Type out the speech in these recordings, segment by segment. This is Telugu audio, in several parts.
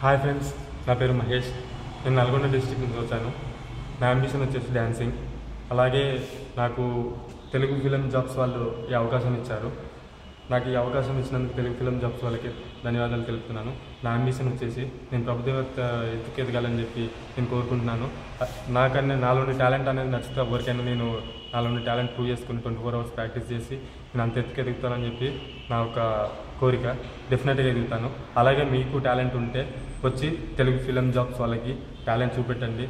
హాయ్ ఫ్రెండ్స్, నా పేరు మహేష్. నేను నల్గొండ డిస్ట్రిక్ట్ నుంచి వచ్చాను. నా అంబిషన్ వచ్చేసి డ్యాన్సింగ్. అలాగే నాకు తెలుగు ఫిలిం జాబ్స్ వాళ్ళు ఈ అవకాశం ఇచ్చారు. నాకు ఈ అవకాశం ఇచ్చినందుకు తెలుగు ఫిలిం జాబ్స్ వాళ్ళకి ధన్యవాదాలు తెలుపుతున్నాను. నా అంబిషన్ వచ్చేసి నేను ప్రభుదేవత ఎత్తుకెదగాలని చెప్పి నేను కోరుకుంటున్నాను. నాలోని టాలెంట్ అనేది నచ్చితే ఎవరికైనా నేను నాలోని టాలెంట్ ప్రూవ్ చేసుకుని 24 hours ప్రాక్టీస్ చేసి నేను అంత ఎత్తుకెదుగుతానని చెప్పి నా ఒక కోరిక. డెఫినెట్గా ఎదుగుతాను. అలాగే మీకు టాలెంట్ ఉంటే వచ్చి తెలుగు ఫిలిం జాబ్స్ వాళ్ళకి టాలెంట్ చూపెట్టండి.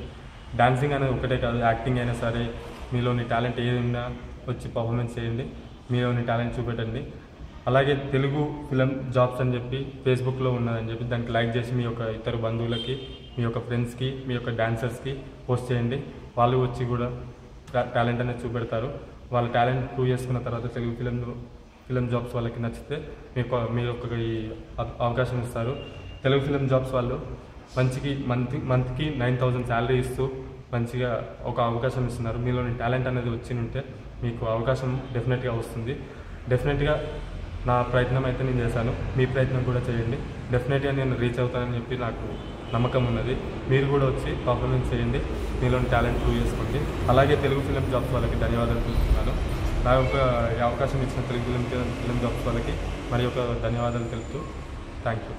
డాన్సింగ్ అనేది ఒకటే కాదు, యాక్టింగ్ అయినా సరే మీలోని టాలెంట్ ఏదైనా వచ్చి పర్ఫార్మెన్స్ చేయండి, మీలోని టాలెంట్ చూపెట్టండి. అలాగే తెలుగు ఫిలిం జాబ్స్ అని చెప్పి ఫేస్బుక్లో ఉన్నదని చెప్పి దానికి లైక్ చేసి మీ యొక్క ఇతర బంధువులకి, మీ యొక్క ఫ్రెండ్స్కి, మీ యొక్క డాన్సర్స్కి పోస్ట్ చేయండి. వాళ్ళు వచ్చి కూడా టాలెంట్ అనేది చూపెడతారు. వాళ్ళ టాలెంట్ ప్రూవ్ చేసుకున్న తర్వాత తెలుగు ఫిలిం జాబ్స్ వాళ్ళకి నచ్చితే మీ యొక్క ఈ అవకాశం ఇస్తారు. తెలుగు ఫిలిం జాబ్స్ వాళ్ళు మంత్కి 9,000 శాలరీ ఇస్తూ మంచిగా ఒక అవకాశం ఇస్తున్నారు. మీలోని టాలెంట్ అనేది వచ్చి ఉంటే మీకు అవకాశం డెఫినెట్గా వస్తుంది. డెఫినెట్గా నా ప్రయత్నం అయితే నేను చేశాను, మీ ప్రయత్నం కూడా చేయండి. డెఫినెట్గా నేను రీచ్ అవుతానని చెప్పి నాకు నమ్మకం ఉన్నది. మీరు కూడా వచ్చి పర్ఫార్మెన్స్ చేయండి, మీలోని టాలెంట్ ప్రూవ్ చేసుకోండి. అలాగే తెలుగు ఫిలిం జాబ్స్ వాళ్ళకి ధన్యవాదాలు తెలుపుతున్నాను. నా యొక్క అవకాశం ఇచ్చిన తెలుగు ఫిలిం జాబ్స్ వాళ్ళకి మరి ఒక ధన్యవాదాలు తెలుపుతూ థ్యాంక్ యూ.